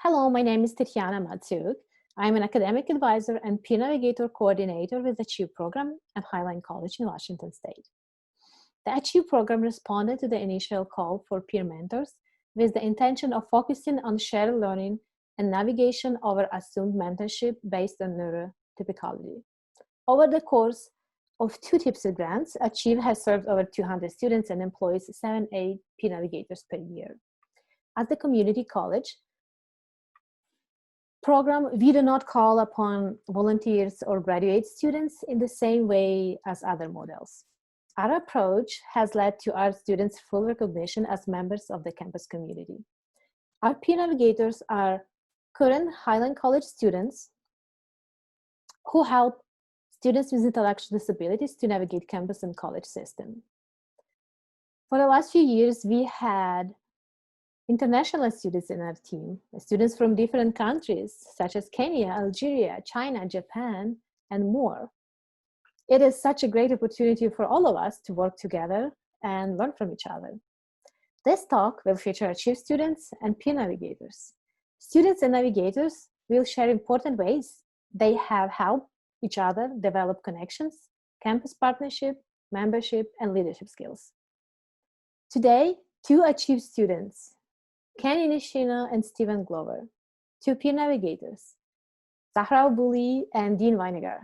Hello, my name is Tetyana Matsyuk. I'm an academic advisor and peer navigator coordinator with the Achieve program at Highline College in Washington State. The Achieve program responded to the initial call for peer mentors with the intention of focusing on shared learning and navigation over assumed mentorship based on neurotypicality. Over the course of 2 TIPSY grants, Achieve has served over 200 students and employs 7-8 peer navigators per year. At the community college program, we do not call upon volunteers or graduate students in the same way as other models. Our approach has led to our students' full recognition as members of the campus community. Our peer navigators are current Highline College students who help students with intellectual disabilities to navigate campus and college system. For the last few years, we had international students in our team, students from different countries such as Kenya, Algeria, China, Japan, and more. It is such a great opportunity for all of us to work together and learn from each other. This talk will feature Achieve students and peer navigators. Students and navigators will share important ways they have helped each other develop connections, campus partnership, membership, and leadership skills. Today, 2 Achieve students, Kenny Nishina and Stephen Glover, 2 peer navigators, Zahra Bully and Dean Weinegar,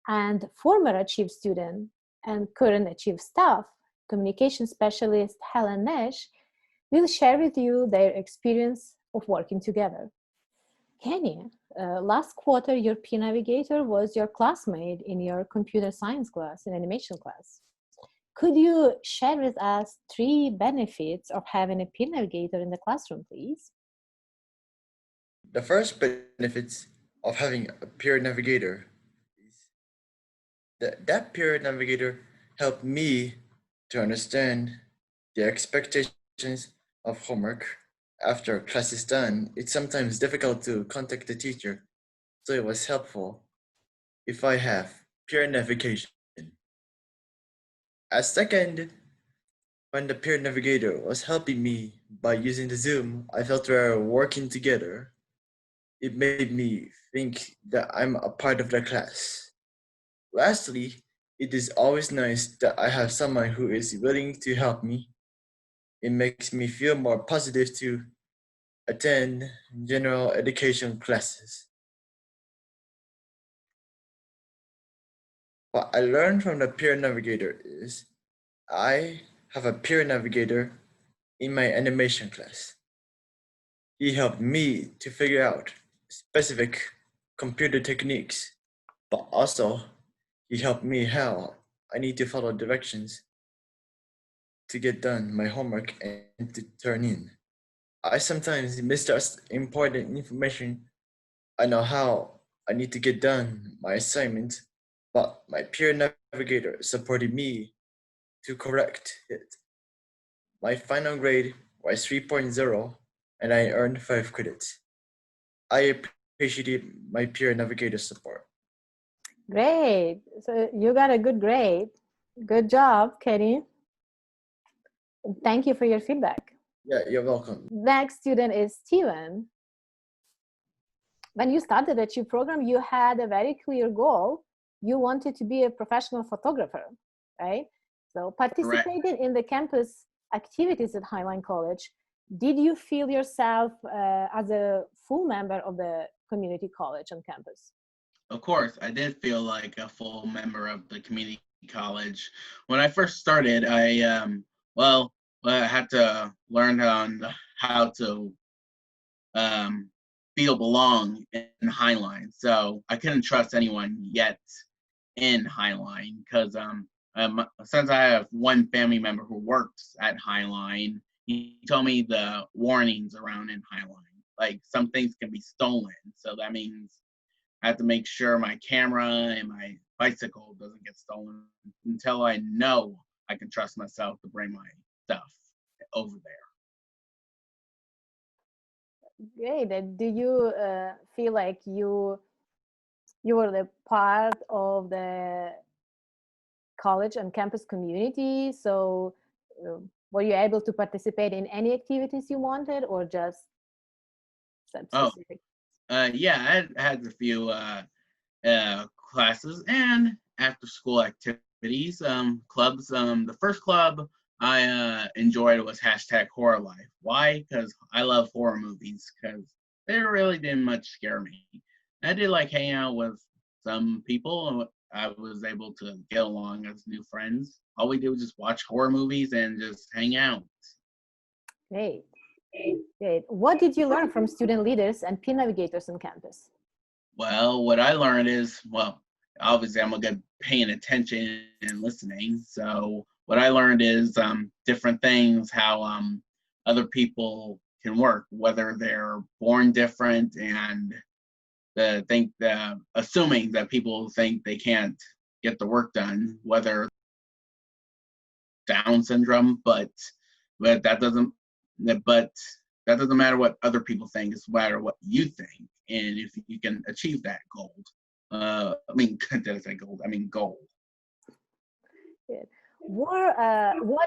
and former Achieve student and current Achieve staff, communication specialist Helen will share with you their experience of working together. Kenny, last quarter your peer navigator was your classmate in your computer science class, in animation class. Could you share with us 3 benefits of having a peer navigator in the classroom, please? The first benefits of having a peer navigator is that peer navigator helped me to understand the expectations of homework. After class is done, it's sometimes difficult to contact the teacher, so it was helpful if I have peer navigation. As second, when the peer navigator was helping me by using the Zoom, I felt we were working together. It made me think that I'm a part of the class. Lastly, it is always nice that I have someone who is willing to help me. It makes me feel more positive to attend general education classes. What I learned from the peer navigator is I have a peer navigator in my animation class. He helped me to figure out specific computer techniques, but also he helped me how I need to follow directions to get done my homework and to turn in. I sometimes mistrust important information. I know how I need to get done my assignment, but my peer navigator supported me to correct it. My final grade was 3.0 and I earned 5 credits. I appreciated my peer navigator support. Great. So you got a good grade. Good job, Kenny. Thank you for your feedback. Yeah, you're welcome. Next student is Steven. When you started the Achieve program, you had a very clear goal. You wanted to be a professional photographer, right? So participating in the campus activities at Highline College, did you feel yourself as a full member of the community college on campus? Of course, I did feel like a full member of the community college. When I first started, I had to learn on how to feel belong in Highline. So I couldn't trust anyone yet in Highline because since I have one family member who works at Highline, he told me the warnings around in Highline. Like some things can be stolen. So that means I have to make sure my camera and my bicycle doesn't get stolen until I know I can trust myself to bring my stuff over there. Great. And do you feel like you were the part of the college and campus community? So were you able to participate in any activities you wanted, or just Some Oh, specific. yeah, I had a few classes and after school activities, clubs. The first club I enjoyed was #Horror Life. Why? Because I love horror movies. Because they really didn't much scare me. I did like hang out with some people. I was able to get along as new friends. All we did was just watch horror movies and just hang out. Great. Great. What did you learn from student leaders and peer navigators on campus? Well, what I learned is, well, obviously I'm a good paying attention and listening. So what I learned is different things, how other people can work, whether they're born different and assuming that people think they can't get the work done, whether Down syndrome, but that doesn't but that doesn't matter what other people think. It's matter what you think, and if you can achieve that goal. I mean, did I say gold? I mean goal. Good. What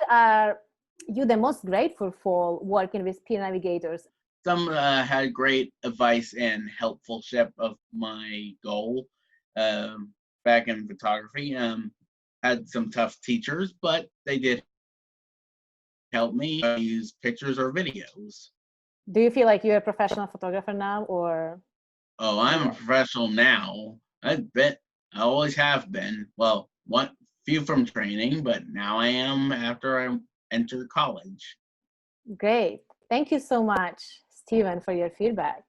are you the most grateful for working with peer navigators? Some had great advice and helpfulship of my goal. Back in photography, had some tough teachers, but they did help me use pictures or videos. Do you feel like you're a professional photographer now, or? Oh, I'm a professional now. I always have been. Well, one few from training, but now I am after I entered college. Great. Thank you so much, Steven, for your feedback.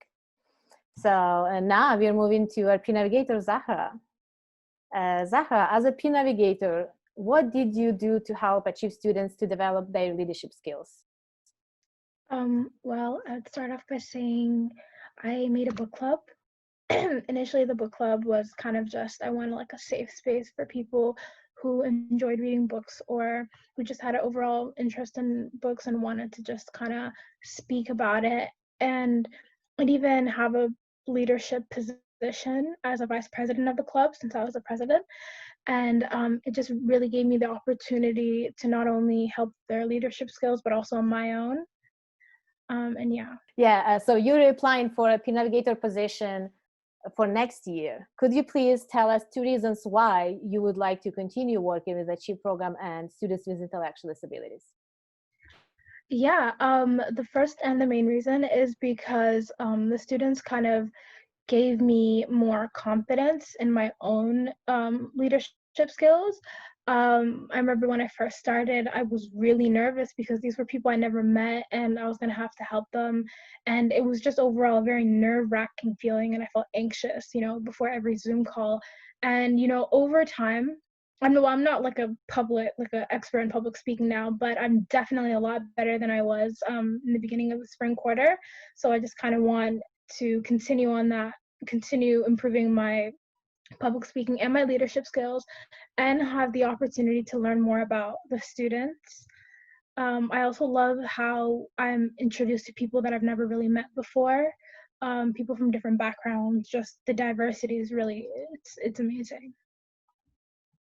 So now we're moving to our peer navigator, Zahra. Zahra, as a peer navigator, what did you do to help achieve students to develop their leadership skills? Well, I'd start off by saying I made a book club. Initially, the book club was kind of just, I wanted like a safe space for people who enjoyed reading books or who just had an overall interest in books and wanted to just kind of speak about it. And I'd even have a leadership position as a vice president of the club since I was the president. And it just really gave me the opportunity to not only help their leadership skills, but also my own. And yeah. Yeah, so you're applying for a peer navigator position for next year. Could you please tell us 2 reasons why you would like to continue working with the CHIEF program and students with intellectual disabilities? Yeah, the first and the main reason is because the students kind of gave me more confidence in my own leadership skills. I remember when I first started, I was really nervous because these were people I never met and I was going to have to help them. And it was just overall a very nerve-wracking feeling, and I felt anxious, before every Zoom call. And, over time, I'm not like an expert in public speaking now, but I'm definitely a lot better than I was in the beginning of the spring quarter. So I just kind of want to continue on that, continue improving my public speaking and my leadership skills, and have the opportunity to learn more about the students. I also love how I'm introduced to people that I've never really met before, people from different backgrounds. Just the diversity is really, it's amazing.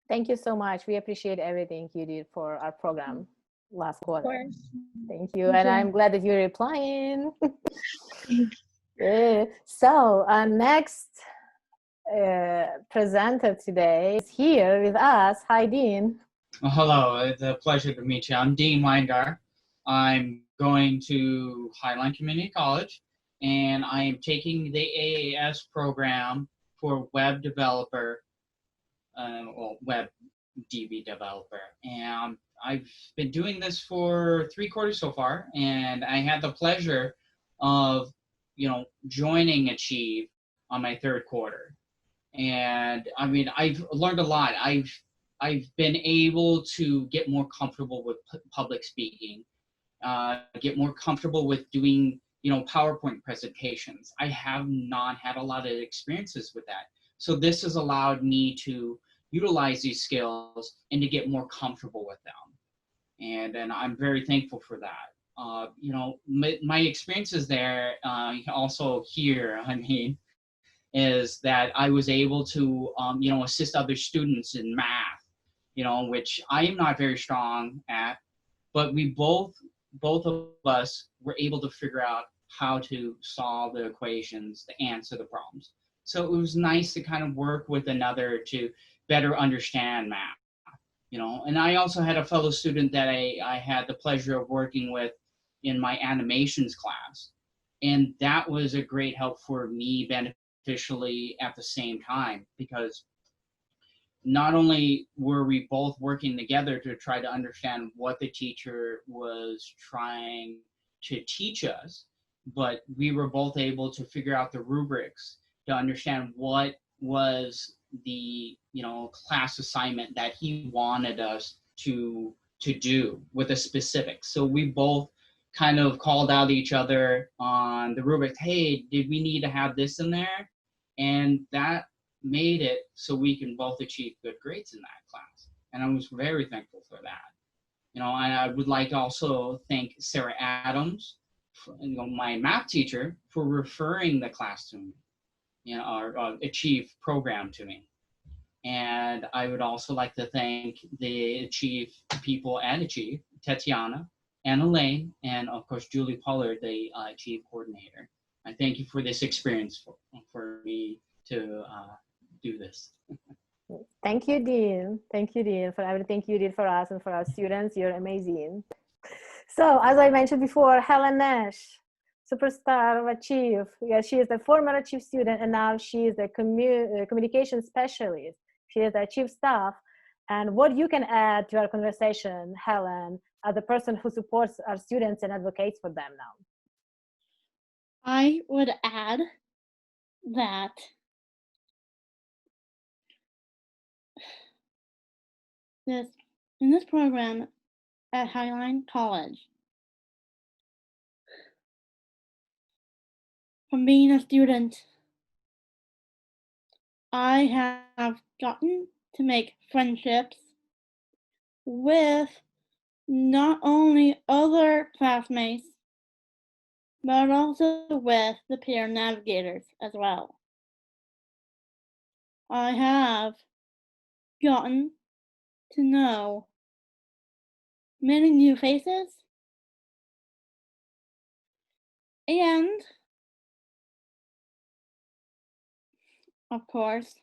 Thank you so much. We appreciate everything you did for our program last quarter. Of course. Thank you. And I'm glad that you're applying. So our next presenter today is here with us. Hi, Dean. Well, hello, it's a pleasure to meet you. I'm Dean Weingart. I'm going to Highline Community College, and I am taking the AAS program for web developer, web DB developer. And I've been doing this for 3 quarters so far, and I had the pleasure of, joining Achieve on my 3rd quarter. And I mean, I've learned a lot. I've been able to get more comfortable with public speaking, get more comfortable with doing, PowerPoint presentations. I have not had a lot of experiences with that. So this has allowed me to utilize these skills and to get more comfortable with them. And I'm very thankful for that. My experiences there, also here, is that I was able to, assist other students in math, which I am not very strong at, but we both of us were able to figure out how to solve the equations, to answer the problems. So it was nice to kind of work with another to better understand math, you know. And I also had a fellow student that I had the pleasure of working with in my animations class. And that was a great help for me beneficially at the same time, because not only were we both working together to try to understand what the teacher was trying to teach us, but we were both able to figure out the rubrics to understand what was the, you know, class assignment that he wanted us to do with the specifics. So we both kind of called out each other on the rubric. Hey, did we need to have this in there? And that made it so we can both achieve good grades in that class. And I was very thankful for that. You know, I would like to also thank Sarah Adams, you know, my math teacher, for referring the class to me, you know, or Achieve program to me. And I would also like to thank the Achieve people at Achieve, Tetyana and Elaine, and of course, Julie Pollard, the Achieve coordinator. I thank you for this experience for me to do this. Thank you, Dean. Thank you, Dean, for everything you did for us and for our students. You're amazing. So, as I mentioned before, Helen Nash, superstar of Achieve. Yeah, she is the former Achieve student, and now she is the communication specialist. She is the Achieve staff. And what you can add to our conversation, Helen, as the person who supports our students and advocates for them now? I would add that in this program at Highline College, from being a student, I have gotten to make friendships with not only other classmates, but also with the peer navigators as well. I have gotten to know many new faces, and of course,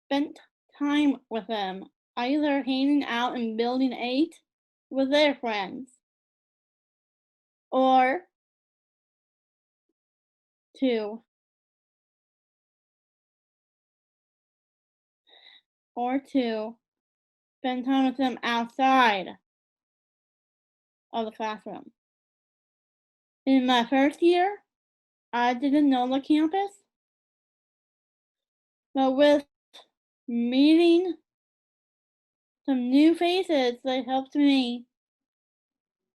spent time with them, either hanging out in Building 8 with their friends, or to spend time with them outside of the classroom. In my first year, I didn't know the campus, but with meeting some new faces, they helped me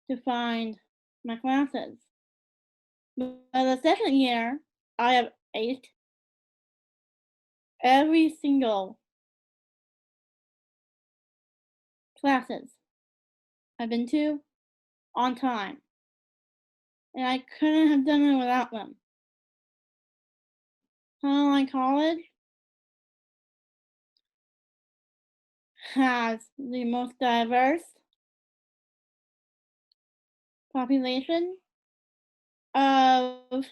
to find my classes. By the second year, I have aced every single classes I've been to on time, and I couldn't have done it without them. Highline College has the most diverse population of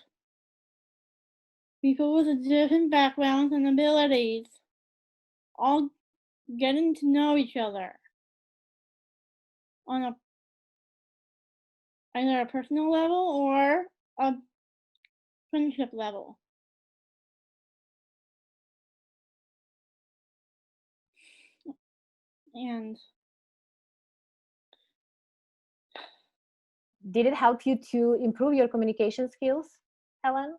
people with different backgrounds and abilities, all getting to know each other on either a personal level or a friendship level. And Did it help you to improve your communication skills, Helen,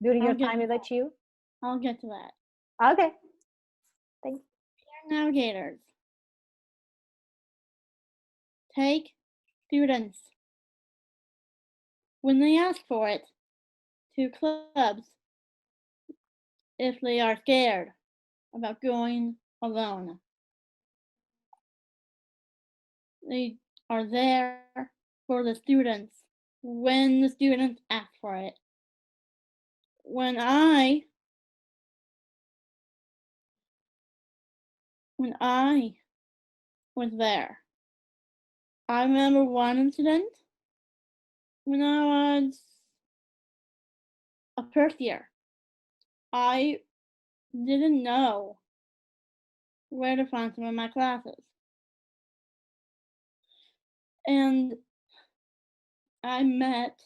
during your time with Achieve? I'll get to that. Okay, thanks. Peer navigators take students, when they ask for it, to clubs if they are scared about going alone. They are there for the students when the students ask for it. When I was there, I remember one incident when I was a first year, I didn't know where to find some of my classes. And I met,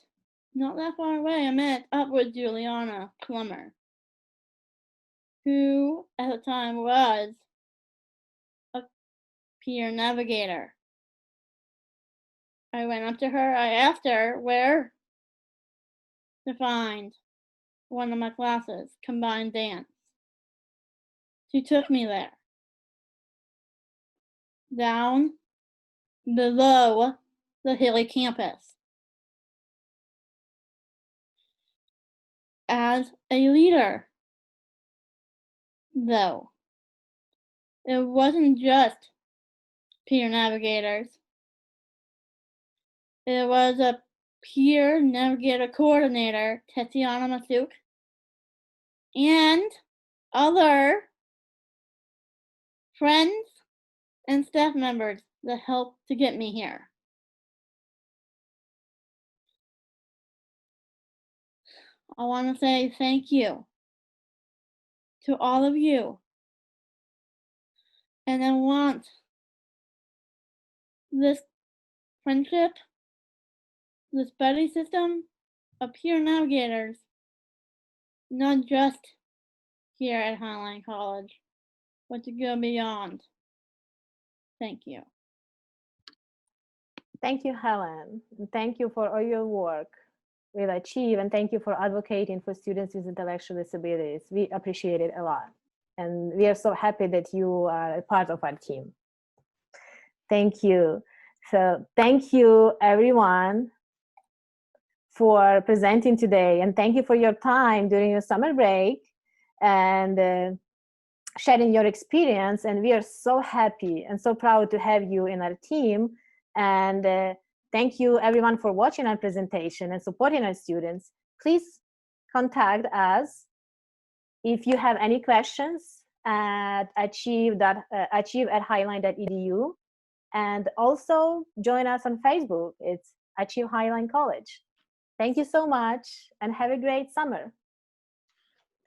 not that far away, I met up with Juliana Plummer, who at the time was a peer navigator. I went up to her, I asked her where to find one of my classes, combined dance. She took me there. Down below the hilly campus. As a leader, though, it wasn't just peer navigators. It was a peer navigator coordinator, Tetyana Matsyuk, and other friends and staff members that helped to get me here. I want to say thank you to all of you. And I want this friendship, this buddy system of peer navigators, not just here at Highline College, but to go beyond. Thank you. Thank you, Helen. Thank you for all your work with Achieve, and thank you for advocating for students with intellectual disabilities. We appreciate it a lot. And we are so happy that you are a part of our team. Thank you. So thank you, everyone, for presenting today. And thank you for your time during your summer break and sharing your experience. And we are so happy and so proud to have you in our team. And thank you, everyone, for watching our presentation and supporting our students. Please contact us if you have any questions at achieve@highline.edu. And also join us on Facebook. It's Achieve Highline College. Thank you so much and have a great summer.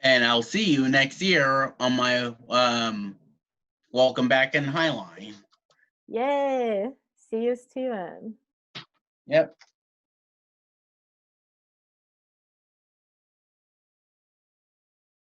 And I'll see you next year on my Welcome Back in Highline. Yay. See you, Steven. Yep.